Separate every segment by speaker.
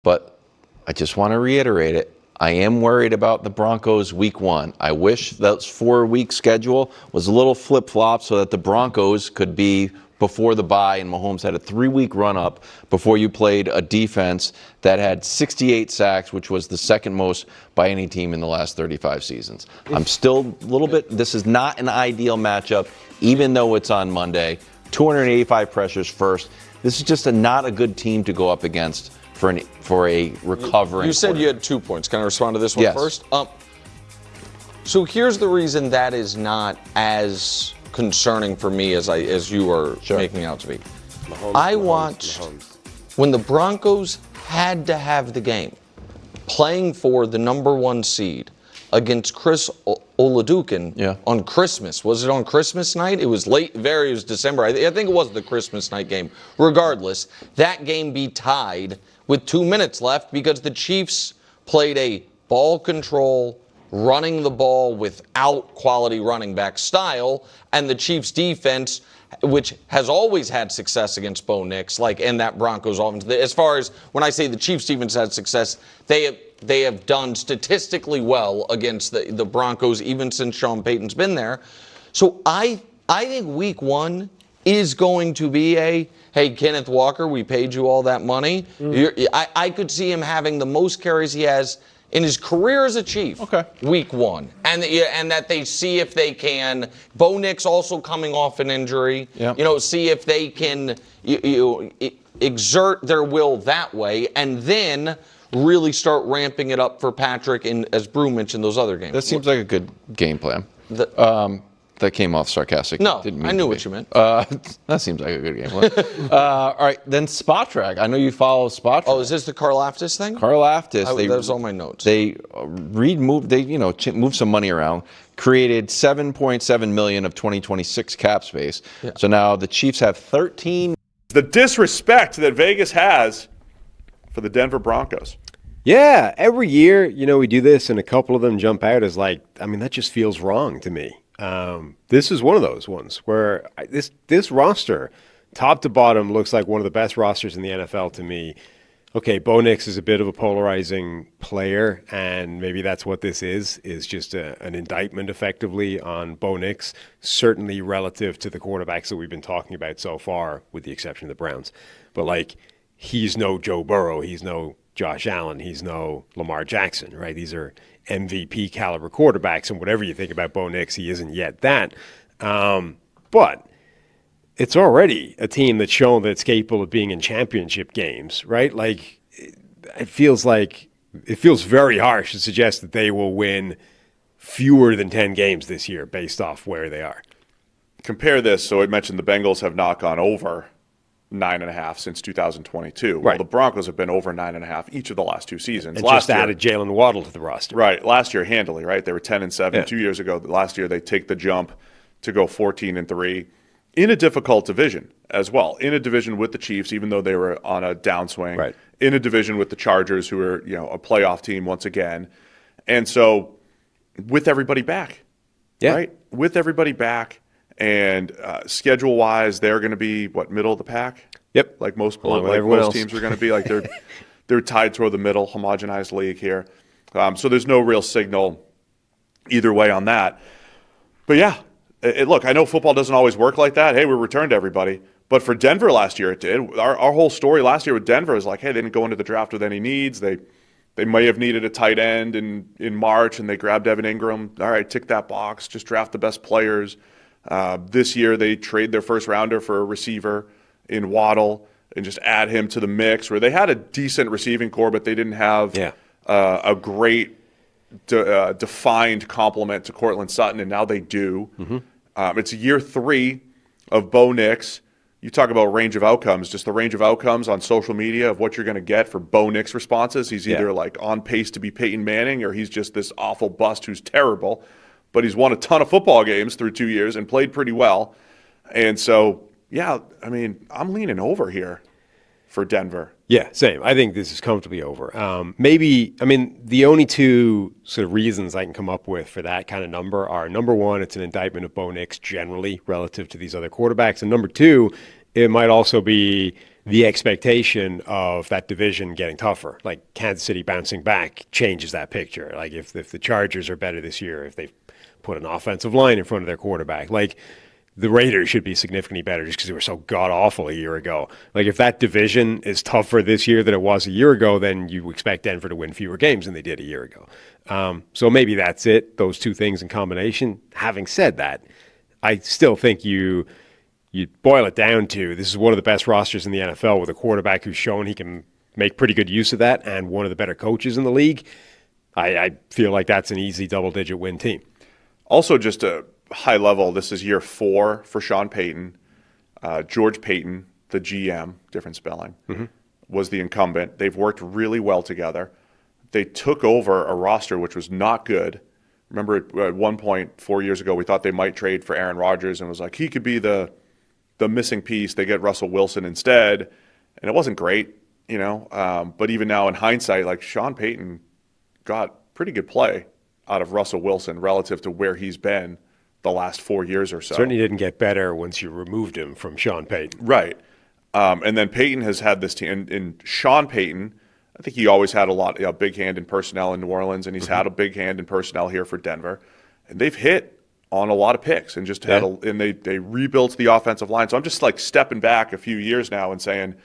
Speaker 1: But I just want to reiterate it. I am worried about the Broncos week 1. I wish that 4-week schedule was a little flip-flop so that the Broncos could be before the bye and Mahomes had a 3-week run-up before you played a defense that had 68 sacks, which was the second most by any team in the last 35 seasons. I'm still a little bit, this is not an ideal matchup, even though it's on Monday. 285 pressures first. This is just not a good team to go up against for a recovering.
Speaker 2: You said you had 2 points. Can I respond to this one first? So here's the reason that is not as concerning for me as you are making out to be. I watched when the Broncos had to have the game, playing for the number 1 seed against Chris Oladukin on Christmas. Was it on Christmas night? It was late, it was December. I think it was the Christmas night game. Regardless, that game be tied with 2 minutes left because the Chiefs played a ball control, running the ball without quality running back style, and the Chiefs defense, which has always had success against Bo Nix, and that Broncos offense. As far as when I say the Chiefs defense had success, they have done statistically well against the Broncos even since Sean Payton's been there. So I think week 1 is going to be hey, Kenneth Walker, we paid you all that money. I could see him having the most carries he has in his career as a Chief, week 1. And that they see if they can, Bo Nix also coming off an injury, see if they can exert their will that way, and then really start ramping it up for Patrick, and as Brew mentioned, those other games.
Speaker 1: That seems like a good game plan. That came off sarcastic.
Speaker 2: No, I knew what you meant.
Speaker 1: That seems like a good game plan. All right, then Spot Track. I know you follow Spot Track.
Speaker 2: Oh, is this the Karlaftis thing?
Speaker 1: Karlaftis.
Speaker 2: That was all my notes.
Speaker 1: They moved some money around, created $7.7 million of 2026 cap space. Yeah. So now the Chiefs have 13.
Speaker 3: The disrespect that Vegas has for the Denver Broncos.
Speaker 4: Yeah, every year, we do this, and a couple of them jump out as that just feels wrong to me. This is one of those ones where this roster, top to bottom, looks like one of the best rosters in the NFL to me. Okay, Bo Nix is a bit of a polarizing player, and maybe that's what this is just an indictment effectively on Bo Nix, certainly relative to the quarterbacks that we've been talking about so far, with the exception of the Browns. But, he's no Joe Burrow, he's no Josh Allen, he's no Lamar Jackson, right? These are MVP caliber quarterbacks, and whatever you think about Bo Nix, he isn't yet that. But it's already a team that's shown that it's capable of being in championship games, right? It feels very harsh to suggest that they will win fewer than 10 games this year based off where they are.
Speaker 3: Compare this. So I mentioned the Bengals have not gone over 9.5 since 2022.
Speaker 4: Right.
Speaker 3: Well, the Broncos have been over 9.5 each of the last 2 seasons.
Speaker 4: And just added Jalen Waddle to the roster.
Speaker 3: Right. Last year, handily, right? They were 10-7. Yeah. 2 years ago, last year, they take the jump to go 14-3 in a difficult division as well. In a division with the Chiefs, even though they were on a downswing. Right. In a division with the Chargers, who are, a playoff team once again. And so, with everybody back. Yeah. Right? With everybody back. And schedule-wise, they're going to be middle of the pack.
Speaker 4: Yep,
Speaker 3: like most teams are going to be. They're tied toward the middle, homogenized league here. So there's no real signal either way on that. But yeah, look, I know football doesn't always work like that. Hey, we returned everybody, but for Denver last year, it did. Our whole story last year with Denver is hey, they didn't go into the draft with any needs. They may have needed a tight end in March, and they grabbed Evan Ingram. All right, tick that box. Just draft the best players. This year, they trade their first rounder for a receiver in Waddle and just add him to the mix, where they had a decent receiving core, but they didn't have a great defined complement to Courtland Sutton, and now they do. Mm-hmm. It's year 3 of Bo Nix. You talk about range of outcomes, just the range of outcomes on social media of what you're going to get for Bo Nix responses. He's either on pace to be Peyton Manning, or he's just this awful bust who's terrible. But he's won a ton of football games through 2 years and played pretty well. And so, I'm leaning over here for Denver.
Speaker 4: Yeah, same. I think this is comfortably over. The only 2 sort of reasons I can come up with for that kind of number are, number 1, it's an indictment of Bo Nix generally relative to these other quarterbacks. And number 2, it might also be the expectation of that division getting tougher, like Kansas City bouncing back, changes that picture. Like if the Chargers are better this year, if they put an offensive line in front of their quarterback, like the Raiders should be significantly better just because they were so god-awful a year ago. Like if that division is tougher this year than it was a year ago, then you expect Denver to win fewer games than they did a year ago. So maybe that's it, those two things in combination. Having said that, I still think you boil it down to this is one of the best rosters in the NFL with a quarterback who's shown he can make pretty good use of that and one of the better coaches in the league. I feel like that's an easy double-digit win team.
Speaker 3: Also, just a high level, this is year 4 for Sean Payton. George Payton, the GM, different spelling, was the incumbent. They've worked really well together. They took over a roster which was not good. Remember at one point 4 years ago, we thought they might trade for Aaron Rodgers and was like, he could be the missing piece. They get Russell Wilson instead. And it wasn't great, but even now in hindsight, like Sean Payton got pretty good play out of Russell Wilson relative to where he's been the last 4 years or so.
Speaker 4: Certainly didn't get better once you removed him from Sean Payton.
Speaker 3: Right. And then Payton has had this team. And Sean Payton, I think he always had a big hand in personnel in New Orleans, and he's had a big hand in personnel here for Denver. And they've hit on a lot of picks and just and they rebuilt the offensive line. So I'm just like stepping back a few years now and saying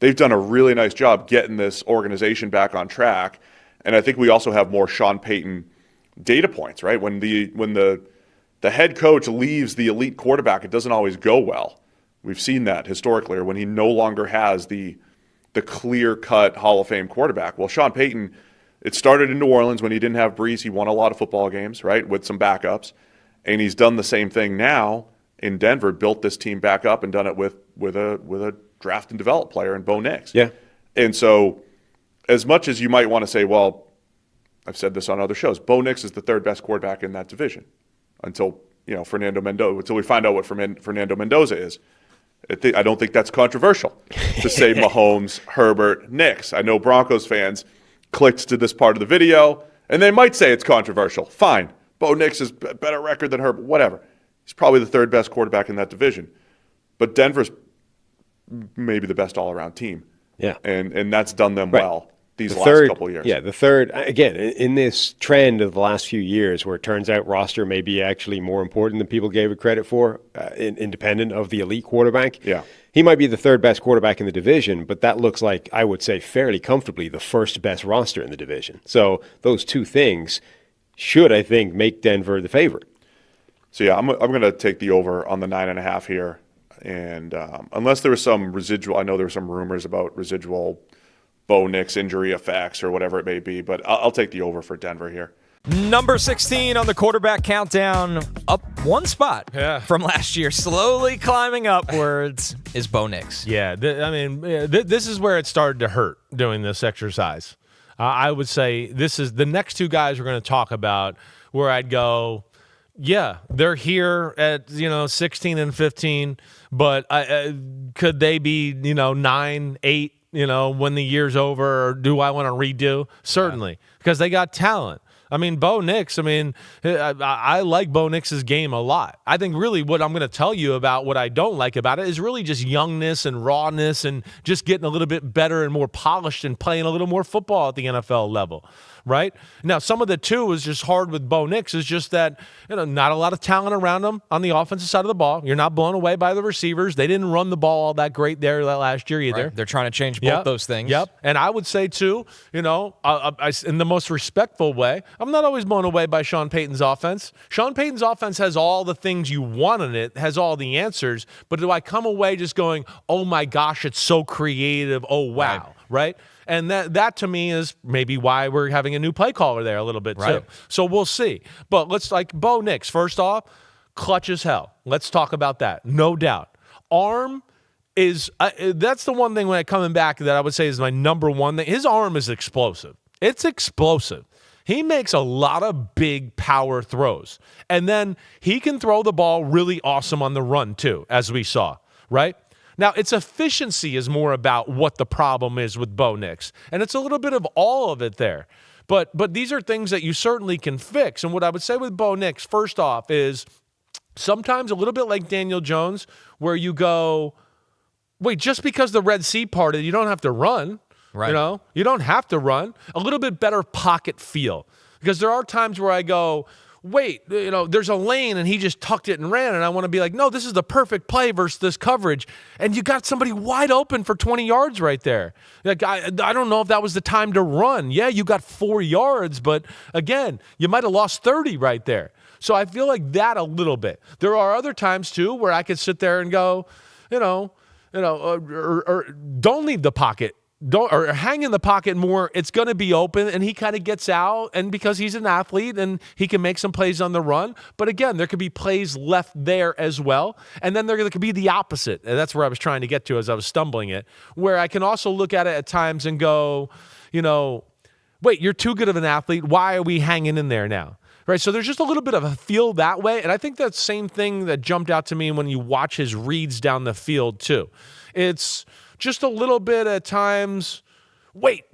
Speaker 3: they've done a really nice job getting this organization back on track. And I think we also have more Sean Payton data points, right? When the head coach leaves the elite quarterback, it doesn't always go well. We've seen that historically, or when he no longer has the clear-cut Hall of Fame quarterback. Well, Sean Payton, it started in New Orleans when he didn't have Brees. He won a lot of football games, right, with some backups. And he's done the same thing now in Denver, built this team back up and done it with a draft and develop player in Bo Nix.
Speaker 4: Yeah.
Speaker 3: And so as much as you might want to say, well, I've said this on other shows, Bo Nix is the third best quarterback in that division until Fernando Mendoza, until we find out what Fernando Mendoza is. I don't think that's controversial to say Mahomes, Herbert, Nix. I know Broncos fans clicked to this part of the video, and they might say it's controversial. Fine. Bo Nix has a better record than Herbert. Whatever. He's probably the third best quarterback in that division. But Denver's maybe the best all-around team.
Speaker 4: Yeah.
Speaker 3: And that's done them well these last couple of years.
Speaker 4: Yeah, the third, again, in this trend of the last few years where it turns out roster may be actually more important than people gave it credit for, independent of the elite quarterback.
Speaker 3: Yeah.
Speaker 4: He might be the third best quarterback in the division, but that looks like, I would say, fairly comfortably the first best roster in the division. So those two things should, I think, make Denver the favorite.
Speaker 3: So, yeah, I'm going to take the over on the 9.5 here. And unless there was some residual, I know there were some rumors about residual Bo Nix injury effects or whatever it may be, but I'll take the over for Denver here.
Speaker 5: Number 16 on the quarterback countdown, up one spot from last year, slowly climbing upwards, is Bo Nix.
Speaker 6: Yeah, this is where it started to hurt doing this exercise. I would say this is the next two guys we're going to talk about where I'd go, yeah, they're here at 16 and 15, but could they be 9, 8? When the year's over, or do I want to redo? Certainly, because they got talent. I mean, Bo Nix, I like Bo Nix's game a lot. I think really what I'm going to tell you about what I don't like about it is really just youngness and rawness and just getting a little bit better and more polished and playing a little more football at the NFL level. Right? Now, some of the two is just hard with Bo Nix is just that, not a lot of talent around him on the offensive side of the ball. You're not blown away by the receivers. They didn't run the ball all that great there last year either.
Speaker 5: Right. They're trying to change both those things.
Speaker 6: Yep. And I would say, too, in the most respectful way, I'm not always blown away by Sean Payton's offense. Sean Payton's offense has all the things you want in it, has all the answers, but do I come away just going, oh my gosh, it's so creative, oh wow, right? And that to me is maybe why we're having a new play caller there a little bit too. So we'll see. But let's Bo Nix, first off, clutch as hell. Let's talk about that. No doubt. Arm is that's the one thing when coming back that I would say is my number one thing. His arm is explosive. It's explosive. He makes a lot of big power throws. And then he can throw the ball really awesome on the run too, as we saw, right? Now, its efficiency is more about what the problem is with Bo Nix, and it's a little bit of all of it there. But these are things that you certainly can fix. And what I would say with Bo Nix, first off, is sometimes a little bit like Daniel Jones, where you go, wait, just because the Red Sea parted, you don't have to run.
Speaker 5: Right.
Speaker 6: You know, you don't have to run. A little bit better pocket feel. Because there are times where I go, wait, you know, there's a lane and he just tucked it and ran. And I want to be like, no, this is the perfect play versus this coverage. And you got somebody wide open for 20 yards right there. Like, I don't know if that was the time to run. Yeah, you got 4 yards, but again, you might have lost 30 right there. So I feel like that a little bit. There are other times too where I could sit there and go, or don't leave the pocket. Or hang in the pocket more. It's going to be open, and he kind of gets out, and because he's an athlete and he can make some plays on the run. But again, there could be plays left there as well, and then there could be the opposite. And that's where I was trying to get to as I was stumbling it, where I can also look at it at times and go, wait, you're too good of an athlete. Why are we hanging in there now? Right, so there's just a little bit of a feel that way, and I think that same thing that jumped out to me when you watch his reads down the field too. It's just a little bit at times, wait,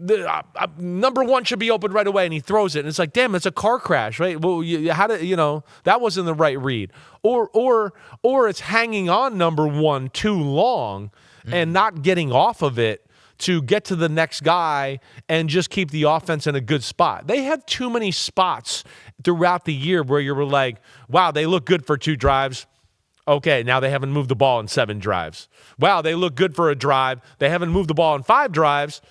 Speaker 6: number one should be open right away, and he throws it, and it's like, damn, it's a car crash, right? Well, that wasn't the right read. Or it's hanging on number one too long and not getting off of it to get to the next guy and just keep the offense in a good spot. They have too many spots throughout the year where you were like, wow, they look good for 2 drives. Okay, now they haven't moved the ball in 7 drives. Wow, they look good for a drive. They haven't moved the ball in 5 drives.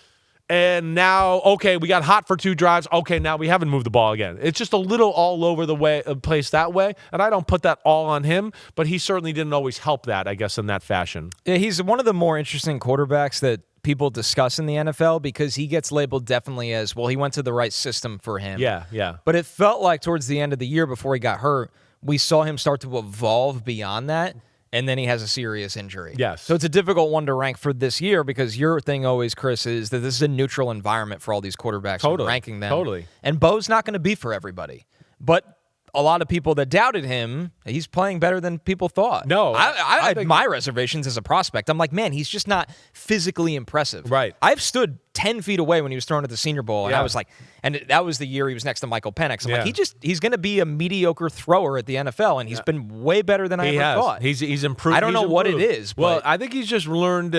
Speaker 6: And now, okay, we got hot for 2 drives. Okay, now we haven't moved the ball again. It's just a little all over the place that way. And I don't put that all on him, but he certainly didn't always help that, I guess, in that fashion.
Speaker 5: Yeah, he's one of the more interesting quarterbacks that people discuss in the NFL because he gets labeled definitely as, well, he went to the right system for him.
Speaker 6: Yeah.
Speaker 5: But it felt like towards the end of the year before he got hurt, we saw him start to evolve beyond that, and then he has a serious injury.
Speaker 6: Yes.
Speaker 5: So it's a difficult one to rank for this year because your thing always, Chris, is that this is a neutral environment for all these quarterbacks.
Speaker 6: Totally.
Speaker 5: Ranking them.
Speaker 6: Totally.
Speaker 5: And Bo's not going to be for everybody. But a lot of people that doubted him, he's playing better than people thought.
Speaker 6: No.
Speaker 5: I had my reservations as a prospect. I'm like, man, he's just not physically impressive.
Speaker 6: Right.
Speaker 5: I've stood 10 feet away when he was thrown at the Senior Bowl, and
Speaker 6: Yeah.
Speaker 5: I was like, and that was the year he was next to Michael Penix. I'm
Speaker 6: Yeah.
Speaker 5: like, he's going to be a mediocre thrower at the NFL, and he's been way better than I
Speaker 6: He
Speaker 5: ever
Speaker 6: has.
Speaker 5: thought.
Speaker 6: He's improved.
Speaker 5: I don't know
Speaker 6: He's
Speaker 5: what it
Speaker 6: improved.
Speaker 5: is,
Speaker 6: Well,
Speaker 5: but
Speaker 6: I think he's just learned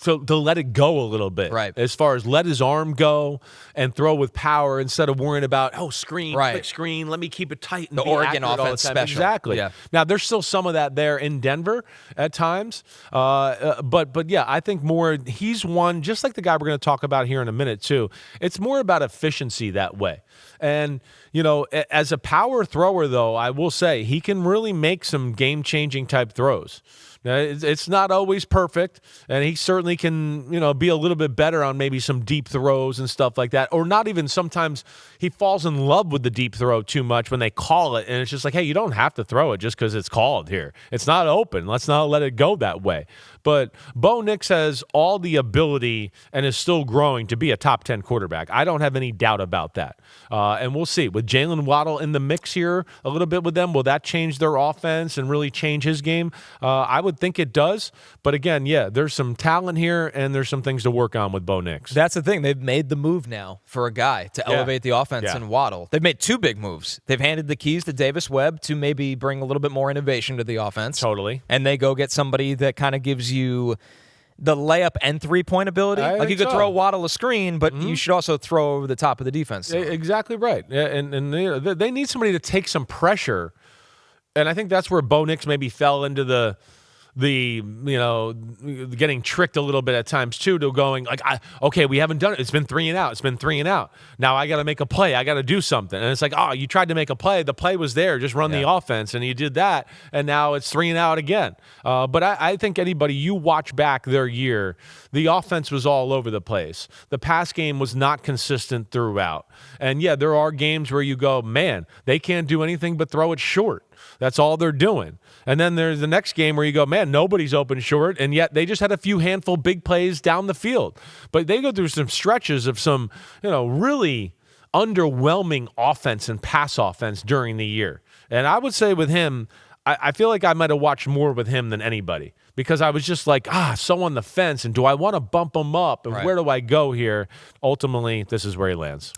Speaker 6: to let it go a little bit.
Speaker 5: Right.
Speaker 6: As far as let his arm go and throw with power instead of worrying about, screen,
Speaker 5: Right.
Speaker 6: quick screen, let me keep it tight and
Speaker 5: The
Speaker 6: be
Speaker 5: Oregon
Speaker 6: accurate all the
Speaker 5: offense
Speaker 6: time.
Speaker 5: special.
Speaker 6: Exactly.
Speaker 5: Yeah.
Speaker 6: Now, there's still some of that there in Denver at times. But yeah, I think more he's one, just like the guy we're going to talk about here in a minute too. It's more about efficiency that way. And, as a power thrower, though, I will say he can really make some game-changing type throws. Now, it's not always perfect, and he certainly can, be a little bit better on maybe some deep throws and stuff like that. Or not even sometimes he falls in love with the deep throw too much when they call it, and it's just like, hey, you don't have to throw it just because it's called here. It's not open. Let's not let it go that way. But Bo Nix has all the ability and is still growing to be a top 10 quarterback. I don't have any doubt about that. And we'll see. With Jalen Waddle in the mix here a little bit with them, will that change their offense and really change his game? I would think it does. But again, yeah, there's some talent here and there's some things to work on with Bo Nix.
Speaker 5: that's the thing. They've made the move now for a guy to elevate the offense in Waddle. They've made 2 big moves. They've handed the keys to Davis Webb to maybe bring a little bit more innovation to the offense.
Speaker 6: Totally.
Speaker 5: And they go get somebody that kind of gives you the layup and 3-point ability.
Speaker 6: I
Speaker 5: Like you
Speaker 6: think
Speaker 5: could
Speaker 6: so.
Speaker 5: throw Waddle a screen, but you should also throw over the top of the defense.
Speaker 6: Exactly right. Yeah, and they need somebody to take some pressure. And I think that's where Bo Nix maybe fell into the getting tricked a little bit at times too, to going like, okay, we haven't done it. It's been 3 and out. It's been 3 and out. Now I got to make a play. I got to do something. And it's like, you tried to make a play. The play was there. Just run the offense. And you did that. And now it's 3 and out again. But I think you watch back their year, the offense was all over the place. The pass game was not consistent throughout. And yeah, there are games where you go, man, they can't do anything but throw it short. That's all they're doing. And then there's the next game where you go, man, nobody's open short, and yet they just had a few handful big plays down the field. But they go through some stretches of some, really underwhelming offense and pass offense during the year. And I would say with him, I feel like I might have watched more with him than anybody because I was just like, so on the fence, and do I want to bump him up, and where do I go here? Ultimately, this is where he lands.